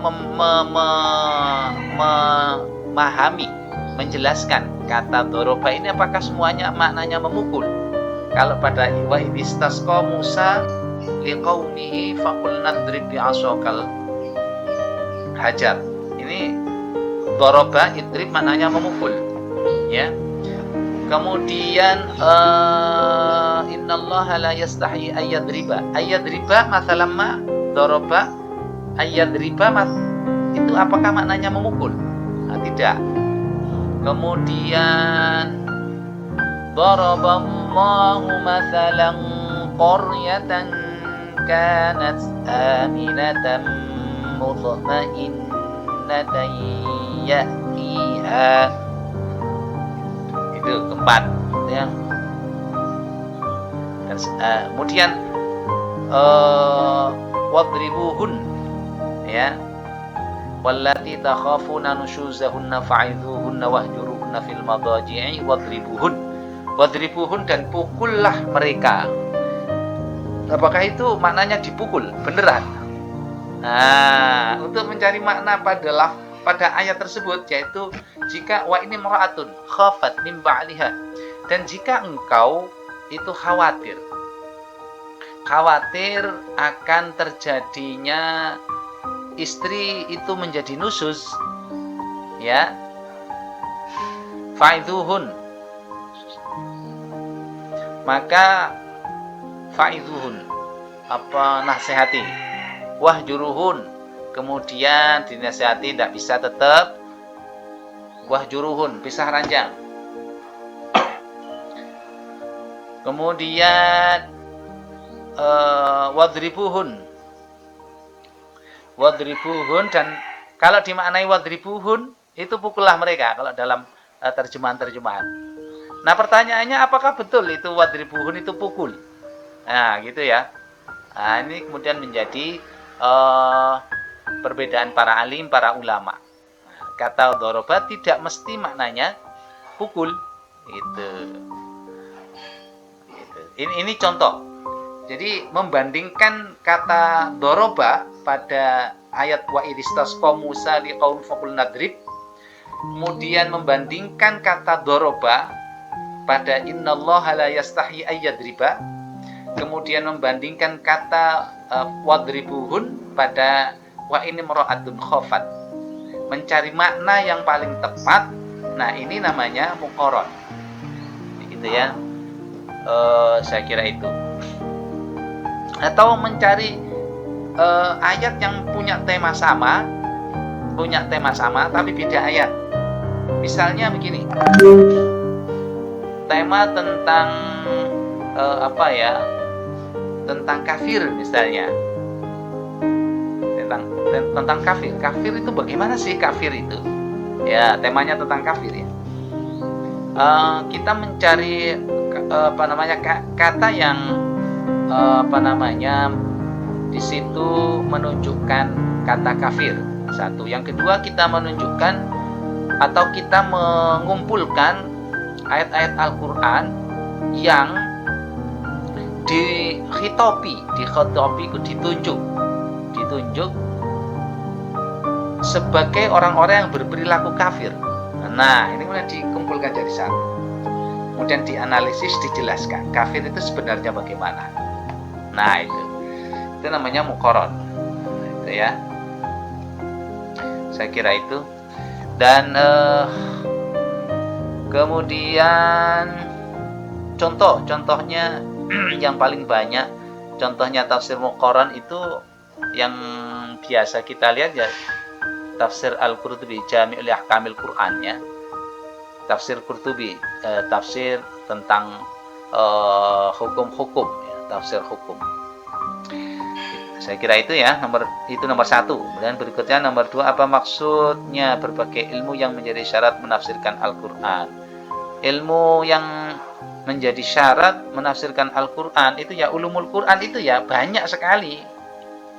memahami, menjelaskan kata doroba ini, apakah semuanya maknanya memukul? Kalau pada wa idistasqa Musa liqaumihi faqul nadrib bi'asokal hajar, ini doroba idrib maknanya memukul, ya. Kemudian innallaha la yastahi ayyadriba. Ayyadriba masalah ma doroba ayyadriba itu apakah maknanya memukul? Nah, tidak. Kemudian daraballahu mathalan qaryatan kanat aminatan mutma'innatan ya'tiha, itu keempat, ya. Dan kemudian wadribuhun, ya, wallati takhafuna nushuzahunna fa'idhuhunna wahjuruhunna fil madaji'i wadribuhun. Wadribuhun, dan pukullah mereka. Apakah itu maknanya dipukul beneran? Nah, untuk mencari makna pada ayat tersebut, yaitu jika wa ini mura'atun khafat min ba'liha, dan jika engkau itu khawatir akan terjadinya istri itu menjadi nusyuz, ya, fa'idhuhun, maka fa'idhuhun nasihati, wahjuruhun, kemudian dinasihati, tidak bisa tetap, wahjuruhun, pisah ranjang. Kemudian wadribuhun, dan kalau dimaknai wadribuhun itu pukullah mereka kalau dalam terjemahan. Nah, pertanyaannya apakah betul itu wadribuhun itu pukul? Nah, gitu ya. Nah, ini kemudian menjadi perbedaan para alim, para ulama. Nah, kata doroba tidak mesti maknanya pukul, gitu. Ini contoh. Jadi membandingkan kata doroba pada ayat wa idistasqa Musa liqaum faqul nadrib, kemudian membandingkan kata doroba pada innallaha la yastahi ayyadriba, kemudian membandingkan kata wadribuhun pada wa ini mura'atun khafat, mencari makna yang paling tepat. Nah, ini namanya muqaron, gitu ya. Saya kira itu. Atau mencari ayat yang punya tema sama tapi beda ayat. Misalnya begini, tema tentang tentang kafir misalnya, tentang kafir itu bagaimana sih kafir itu, ya, temanya tentang kafir, ya. Kita mencari kata yang di situ menunjukkan kata kafir, satu. Yang kedua, kita menunjukkan atau kita mengumpulkan ayat-ayat Al-Quran yang dikhitopi itu ditunjuk sebagai orang-orang yang berperilaku kafir. Nah, ini kemudian dikumpulkan jadi satu, kemudian dianalisis, dijelaskan kafir itu sebenarnya bagaimana. Nah, itu namanya muqaron, itu ya, saya kira itu. Dan kemudian contohnya yang paling banyak, contohnya tafsir muqaron itu yang biasa kita lihat, ya, tafsir Al-Qurtubi, Jami'ul Ahkamil Quran, ya. Tafsir Qurtubi, tafsir tentang hukum-hukum, ya, tafsir hukum. Saya kira itu, ya, nomor satu. Kemudian berikutnya nomor dua, apa maksudnya berbagai ilmu yang menjadi syarat menafsirkan Al-Quran. Ilmu yang menjadi syarat menafsirkan Al-Quran itu, ya, ulumul Quran itu, ya, banyak sekali,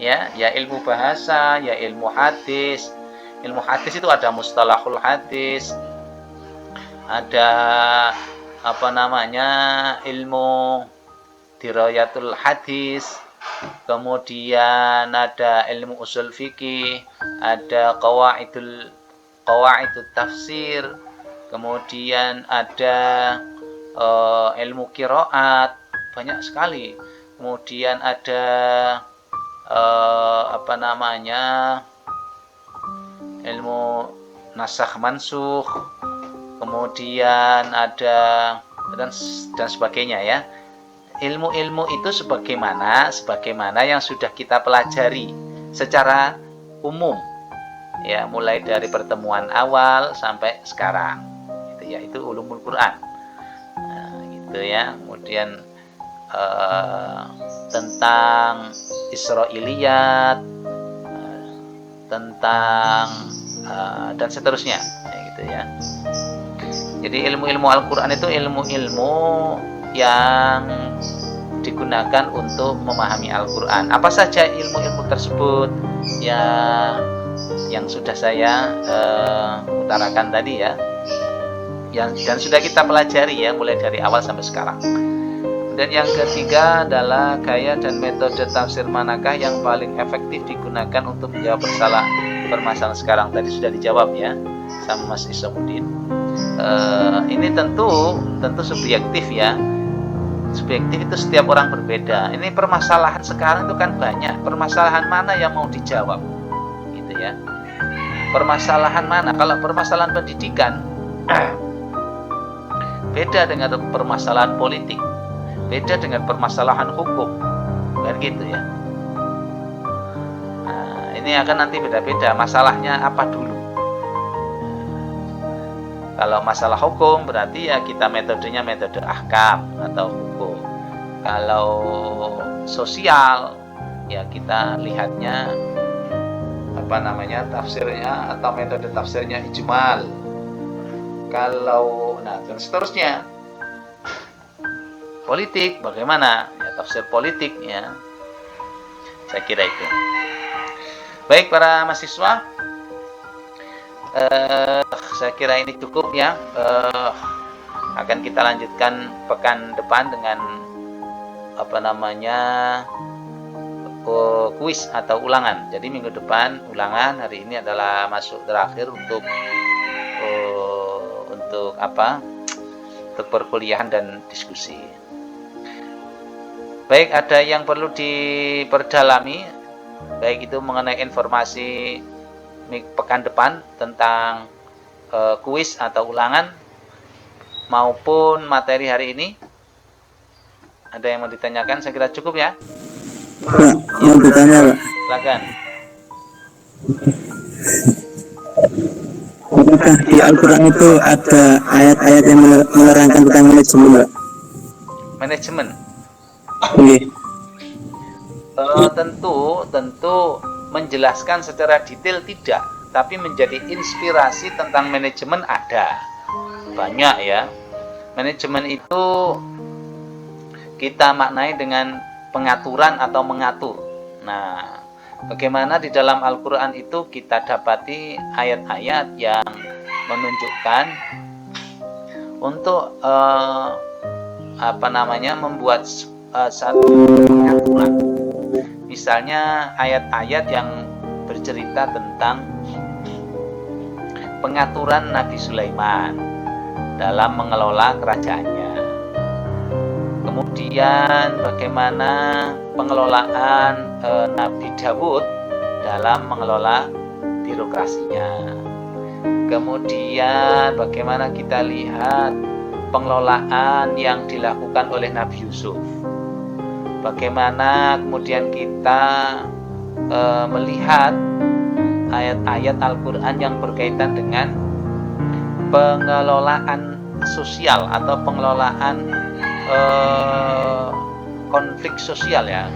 ya ilmu bahasa, ya ilmu hadis. Ilmu hadis itu ada mustalahul hadis, ada apa namanya ilmu dirayatul hadis, kemudian ada ilmu usul fikih, ada qawaidut tafsir, kemudian ada ilmu qiraat, banyak sekali. Kemudian ada apa namanya ilmu nasakh mansukh, kemudian ada dan sebagainya ya. Ilmu-ilmu itu sebagaimana yang sudah kita pelajari secara umum ya, mulai dari pertemuan awal sampai sekarang gitu ya, itu ulumul Quran. Nah, gitu ya. Kemudian tentang Israiliyat, tentang dan seterusnya ya, gitu ya. Jadi ilmu-ilmu Al-Quran itu ilmu-ilmu yang digunakan untuk memahami Al-Quran. Apa saja ilmu-ilmu tersebut yang sudah saya utarakan tadi ya, dan sudah kita pelajari ya mulai dari awal sampai sekarang. Dan yang ketiga adalah gaya dan metode tafsir manakah yang paling efektif digunakan untuk menjawab permasalahan sekarang. Tadi sudah dijawab ya sama Mas Isamuddin. Ini tentu subjektif ya. Subjektif itu setiap orang berbeda. Ini permasalahan sekarang itu kan banyak. Permasalahan mana yang mau dijawab? Gitu ya. Permasalahan mana? Kalau permasalahan pendidikan beda dengan permasalahan politik, beda dengan permasalahan hukum, kan gitu ya. Nah, ini akan nanti beda-beda masalahnya apa dulu. Kalau masalah hukum berarti ya kita metodenya metode ahkam atau hukum. Kalau sosial ya kita lihatnya apa namanya tafsirnya atau metode tafsirnya ijmal. Kalau dan seterusnya. Politik bagaimana ya, tafsir politik ya, saya kira itu. Baik para mahasiswa, saya kira ini cukup ya. Akan kita lanjutkan pekan depan dengan apa namanya kuis atau ulangan. Jadi minggu depan ulangan, hari ini adalah masuk terakhir untuk apa? Untuk perkuliahan dan diskusi. Baik, ada yang perlu diperdalami, baik itu mengenai informasi pekan depan tentang kuis atau ulangan maupun materi hari ini. Ada yang mau ditanyakan? Saya kira cukup ya. Pak, mau bertanya Pak. Silakan. Apakah di Al-Quran itu ada ayat-ayat yang menerangkan tentang manajemen Pak? Manajemen. Oke. Tentu menjelaskan secara detail tidak, tapi menjadi inspirasi tentang manajemen ada banyak ya. Manajemen itu kita maknai dengan pengaturan atau mengatur. Nah, bagaimana di dalam Al-Quran itu kita dapati ayat-ayat yang menunjukkan untuk membuat satu pengaturan. Misalnya ayat-ayat yang bercerita tentang pengaturan Nabi Sulaiman dalam mengelola kerajaannya. Kemudian bagaimana pengelolaan Nabi Dawud dalam mengelola birokrasinya. Kemudian bagaimana kita lihat pengelolaan yang dilakukan oleh Nabi Yusuf. Bagaimana kemudian kita melihat ayat-ayat Al-Quran yang berkaitan dengan pengelolaan sosial atau pengelolaan konflik sosial ya,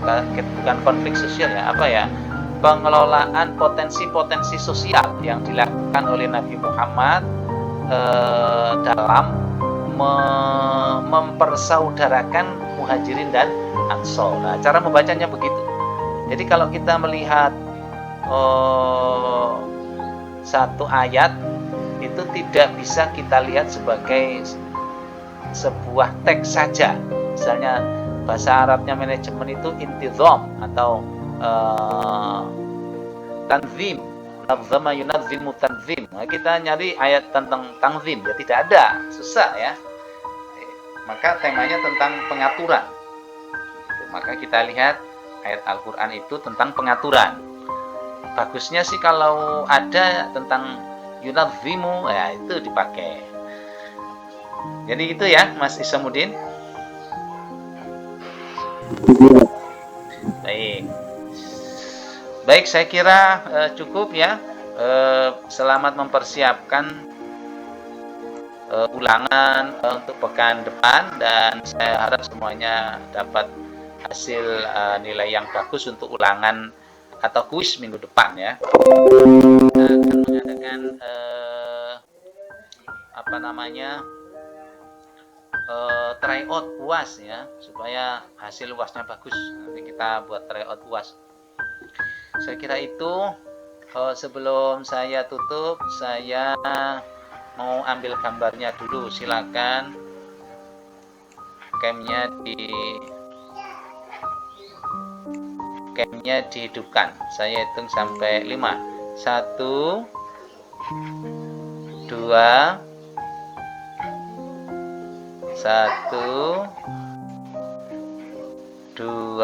bukan konflik sosial ya, pengelolaan potensi-potensi sosial yang dilakukan oleh Nabi Muhammad dalam mempersaudarakan Muhajirin dan Ansor. Nah, cara membacanya begitu. Jadi kalau kita melihat satu ayat itu itu tidak bisa kita lihat sebagai sebuah teks saja. Misalnya bahasa Arabnya manajemen itu intizam atau tanzim, nazama yunazimu tanzim. Nah, kita nyari ayat tentang tanzim, ya tidak ada, susah ya. Maka temanya tentang pengaturan. Maka kita lihat ayat Al-Quran itu tentang pengaturan. Bagusnya sih kalau ada tentang yunazimu, ya itu dipakai. Jadi itu ya Mas Isamuddin. Baik, saya kira cukup ya. Selamat mempersiapkan ulangan untuk pekan depan, dan saya harap semuanya dapat hasil nilai yang bagus untuk ulangan atau kuis minggu depan ya. Kita akan mengadakan tryout UAS ya, supaya hasil UASnya bagus. Nanti kita buat tryout UAS. Saya kira itu. Sebelum saya tutup, saya mau ambil gambarnya dulu. Silakan camnya dihidupkan. Saya hitung sampai 5. 1 2 1 2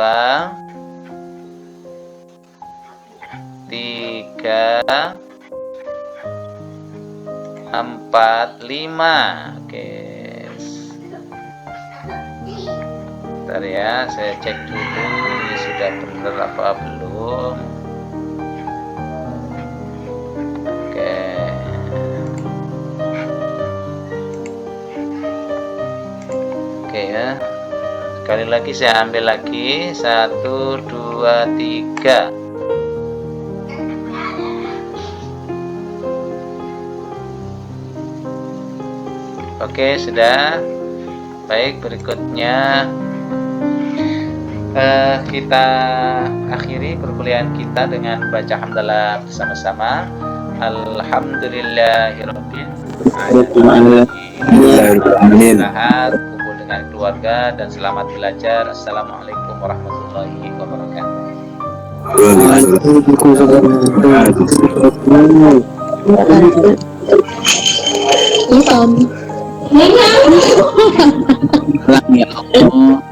3 4 5. Oke. Bentar ya, saya cek dulu ini sudah benar apa belum. Oke. Oke ya. Sekali lagi saya ambil lagi. 1 2 3. Oke, sudah. Baik, berikutnya kita akhiri perkuliahan kita dengan baca hamdalah bersama-sama. Alhamdulillahirabbil alamin. Sehat, kumpul dengan keluarga dan selamat belajar. Assalamualaikum warahmatullahi wabarakatuh. Ya Allah.